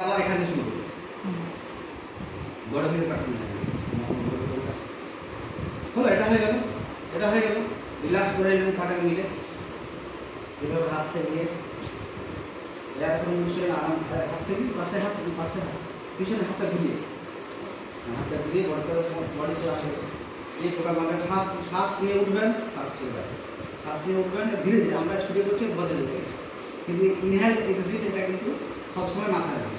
আবার এখানে শুরু বড় করে পাঠানো হলো। এটা হয়ে গেল, এটা হয়ে গেল। রিল্যাক্স করে এবং পাটাকে মিলে এভাবে হাত থেকে নিয়ে এখন মিশনে আরাম হাত থেকে পাশে হাত পিছনে হাতটা ঘুরিয়ে বডি এই প্রকার মানে শ্বাস নিয়ে উঠবেন, শ্বাস ছেড়ে যাবেন, শ্বাস নিয়ে উঠবেন ধীরে ধীরে। আমরা স্পিডে করছি বসে যাবে, কিন্তু ইনহেল এক্সিট এটা কিন্তু সবসময় মাথায় রাখবেন।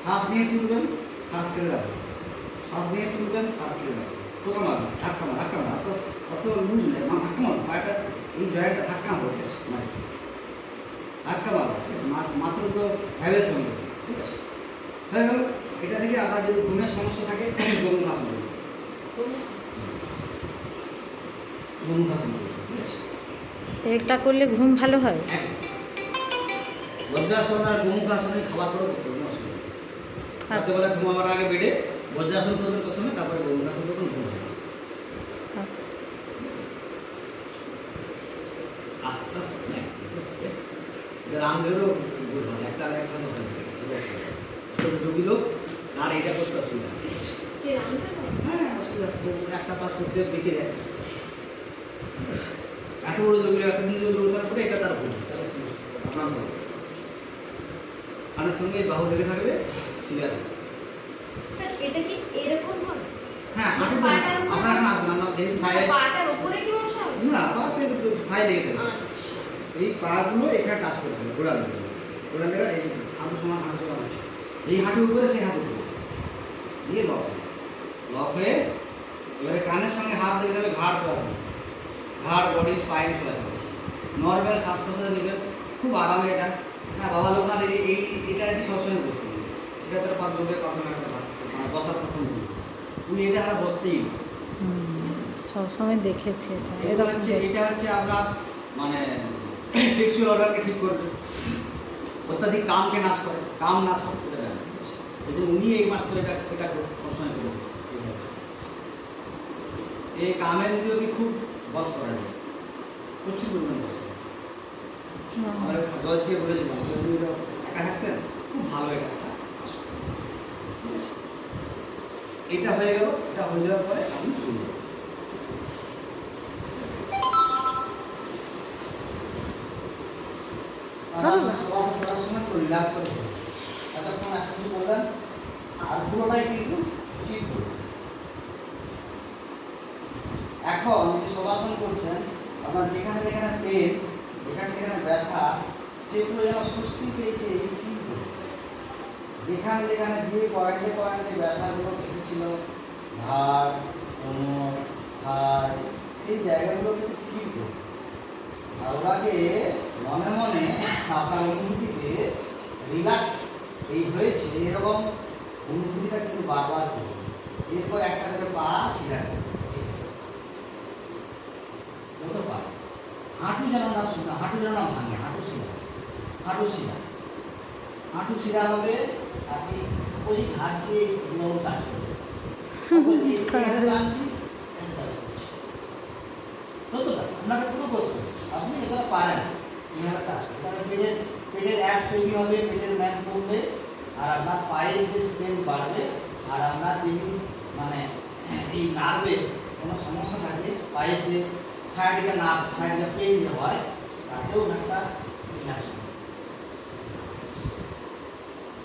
শ্বাস নিয়ে তুলবেন, শ্বাস ছেড়ে রাখবেন, শ্বাস নিয়ে তুলবেন, শ্বাস ছেড়ে রাখবেন। টোকা মারবেন, ধাক্কা মার অত লুজ নেই, ধাক্কা মারবেন, পায়েটা এই জয়েন্টটা ধাক্কা মারবে, মানে ধাক্কা মারবে, ঠিক আছে। মাসেলগুলো হ্যাভেস হবে, ঠিক আছে। হয়ে গেল। এটা থেকে আপনার যদি ঘুমের সমস্যা থাকে গরুখাসন করবেন, গরুখাসন করবেন, ঠিক আছে। এটা করলে ঘুম ভালো হয়। বজ্রাসন আর গরুখাসনের খাবার করে করতে হবে, অসুবিধা নেই। রাত্রেবেলা ঘুমাবার আগে বেডে বজ্রাসন করবেন প্রথমে, তারপরে গরুখাসন করবেন, ঘুম হবে। রামদেরও একটা রুগী লোক আর এটা করতে অসুবিধা, হ্যাঁ অসুবিধা। একটা পাস করতে দেখে যায়, এত বড় রোগী এত দিন রোজগার করে এটা তার ভুল, আপনার ভুল। খানের সঙ্গে বাহু লেগে থাকবে, সিরিয়া থাকবে। হ্যাঁ আপনার এখন আসবেন, আমরা না পাতে থাই লেগে থাকবে। এই পাগুলো এখানে টাচ করতে হবে, গোড়া লেগে এই হাঁটু সমান হাঁটু সমান হচ্ছে, এই হাঁটুর উপরে সেই হাঁটু উপরে দিয়ে লক হয়ে এবারে কানের সঙ্গে হাত লেগে যাবে, ঘাড় চড়াবে, ঘাড় বডি স্পাইন চড়াতে হবে। নর্মাল শ্বাস প্রশ্বাস নেবেন, খুব আরামে। এটা হ্যাঁ বাবা লোকনাথ এটা আর কি সবসময় বসতে হবে। এটা তার ফার্স্ট লোকের প্রথম একটা মানে বসার প্রথম দিন উনি এটা আমরা বসতেই না, সবসময় দেখেছি এটা হচ্ছে আমরা মানে সেক্সুয়াল অর্গানকে ঠিক করবে, অত্যাধিক কামকে নাশ করে, কাম নাশ করতে দেবে না। এই জন্য উনি এইমাত্র এটা সবসময় করে এই কামেন্দ্রিয়কে খুব বস করা যায়, প্রচুর পরিমাণে বস করা। আমার জজ দিয়ে বলেছিলাম একা থাকতেন, খুব ভালো এটা আসো, ঠিক আছে। এটা হয়ে গেল। এটা হয়ে যাওয়ার পরে আপনি শুরু করবেন। করার সময় তো রিল্যাক্স করে এতক্ষণ এখন বললেন, আর পুরোটাই কিন্তু ঠিক করবেন। এখন যে শবাসন করছেন, আপনার যেখানে যেখানে পেন, যেখানে যেখানে ব্যথা, সেগুলো যেন স্বস্তি পেয়েছে এই ফিল করবে। যেখানে যেখানে যে পয়েন্টে পয়েন্টে ব্যথাগুলো এসেছিল, ঘাড়, কোমর, থাই, সেই জায়গাগুলো কিন্তু ফিল করবে। আর ওটাকে মনে মনে আপনার অনুভূতিতে রিল্যাক্স এই হয়েছে এরকম অনুভূতিটা কিন্তু বারবার করবে। এরপর একটা করে পা সিধা করবে, যত পারে। হাঁটু যেন না শুনে, হাঁটু যেন না ভাঙে, হাঁটু সিধা, হাঁটু সিধা, হাঁটু সিধা হবে। আপনি ওই হাত দিয়ে নরম কাজ করবে, টানছি যতটা আপনাকে পুরো করতে হবে। আপনি এটা পারেন কীভাবে কাজ করবে। পেটের অ্যাপ তৈরি হবে, পেটের ম্যাপ কমবে, আর আপনার পায়ের যে স্ট্রেংথ বাড়বে। আর আপনার যদি মানে এই নার্ভের কোনো সমস্যা থাকে, পায়ের যে সাইডে নার্ভ, সাইডে পেন যে হয়, তাতেও একটা রিল্যাক্স।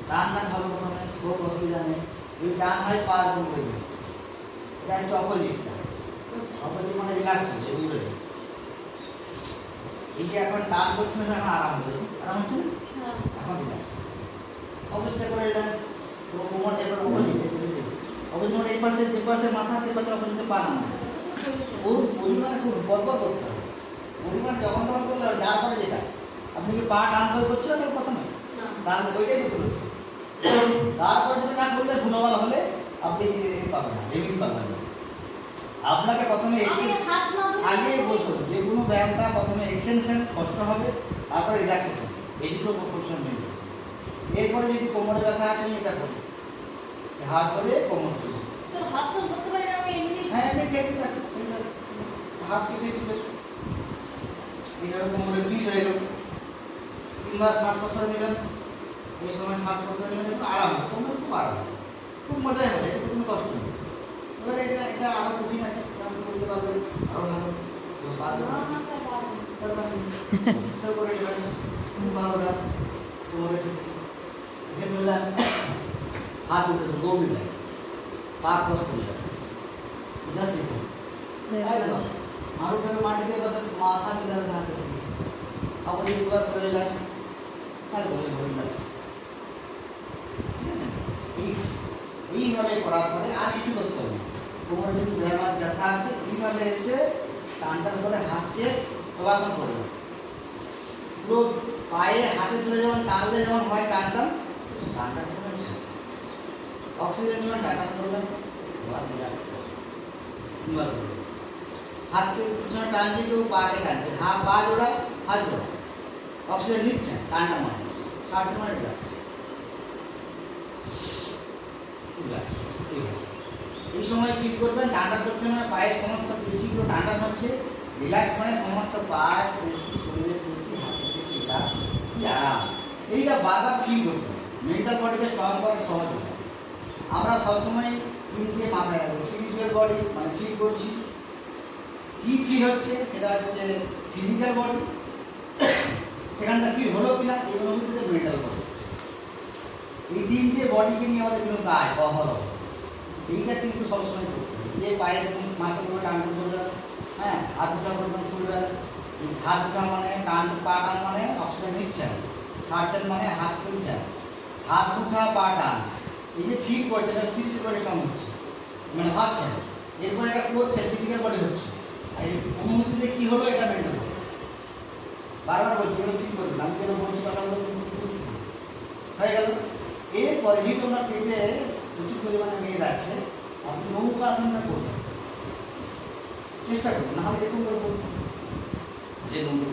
ডান হবে প্রথমে, খুব অসুবিধা নেই। ওই ডান হয় পাওয়ার করবে, এটা হচ্ছে অপোজিটটা। অপোজিট মানে রিল্যাক্স হবে, এগুলো এই যে এখন টান করছে না, এখন আরাম হচ্ছে, আরাম হচ্ছে না, এখন রিল্যাক্স। অপোজিটটা করে এটা কোমর এবার অপোজিট মানে এই পাশে যে পাশে মাথা, সে পাশে অপোজিটে পা নামা, ওর পরিমাণে খুব বরবর করতে হবে। পরিমাণে যখন তখন করলে যার পরে যেটা আপনি কি পা টান করে করছিলেন না প্রথমে, তাহলে ওইটাই করতে। তারপর যদি না করলে গুণবাল হলে আপনি পাবেন না, রিলিফ পাবেন না। আপনাকে প্রথমে আগে বসুন, যে কোনো ব্যায়ামটা প্রথমে এক্সটেনশন কষ্ট হবে, তারপরে রিল্যাক্সেশন, এই দুটো প্রপোর্শন মেনে। এরপরে যদি কোমরে ব্যথা আছে এটা করুন, হাত ধরে কোমর তুলুন। হ্যাঁ এমনি ঠিক আছে, হাতকে ঠিক করবে, এইভাবে কোমরে পিস হয়ে গেল। 3 বার শ্বাস প্রশ্বাস নেবেন, এই সময় শ্বাস প্রশ্বাসের জন্য একটু আরাম হবে, তোমাদের খুব আরাম, খুব মজাই হবে, এটা কোনো কষ্ট নেই। এবারে এটা আরো কঠিন আছে, আমি করতে পারলে আরো ভালো। তো বাদ করে খুব ভালো না তোমার এখানে বললাম হাত উঠে গভীর দেয়, পা ক্রস করে যাবে, জাস্ট একদম আর ওখানে মাটিতে মাথা দিলে হাতে আবার একবার করে এলাম, একদম রিল্যাক্স। ঠিক আছে, এইভাবে করার পরে আর কিছু করতে হবে। তোমার যদি ব্যায়াম ব্যথা আছে, এইভাবে এসে টানটার করে হাতকে প্রবাসন করে দেবে। পুরো পায়ে হাতে ধরে যেমন টানলে যেমন হয় টানটান, টানটান করে অক্সিজেন যেমন টানটান করবেন, আবার রিল্যাক্স। হাতকে পিছনে টানছে, কেউ পাকে টানছে, পা জোড়া হাত জোড়া, অক্সিজেন নিচ্ছে টানটা মানে ছাড়ছে মানে রিল্যাক্স। রিল্যাক্স এই সময় ফিল করবেন টানটা করছে মানে পায়ের সমস্ত পেশিগুলো টানটান হচ্ছে, রিল্যাক্স মানে সমস্ত পায়ের পেশি, শরীরের পেশি, হাতের পেশি রিল্যাক্স, কি আরাম। এইটা বারবার ফিল করতে হবে, মেন্টাল বডিকে স্ট্রং করার সহজ হবে। আমরা সবসময় তিনটে মাথায় রাখবো, স্পিরিচুয়াল বডি মানে ফিল করছি, কি ফিল হচ্ছে সেটা হচ্ছে ফিজিক্যাল বডি, সেখানটা ফিল হলো কিনা এই অনুভূতিতে মেন্টাল বডি। এই তিনটে বডিকে নিয়ে আমাদের কিন্তু কাজ অহরহ, এইটা কিন্তু সবসময় করতে হবে। যে পায়ের মাসে করে টান করবেন, হ্যাঁ হাত দুটা করবেন খুলবেন, এই হাত দুটা মানে টান পা টান মানে অক্সিজেন নিচ্ছেন, ছাড়ছেন মানে হাত তুলছেন, হাত দুটা পা টান, এই যে ফিল করছে এটা স্পিরিচুয়াল বডি কম হচ্ছে, মানে ভাবছেন, এরপর এটা করছেন ফিজিক্যাল বডি হচ্ছে, আর এই অনুভূতিতে কী হলো এটা মেন্টাল বডি। বারবার বলছি এগুলো ফিল করবেন, আমি যেন বলছি কথাগুলো হয়ে গেল। এরপরে যেহেতু আপনার পেটে প্রচুর পরিমাণে মেদ আছে, আপনি নৌকাসনটা করবেন, চেষ্টা করবেন, নাহলে এরকম করবো যে নৌকা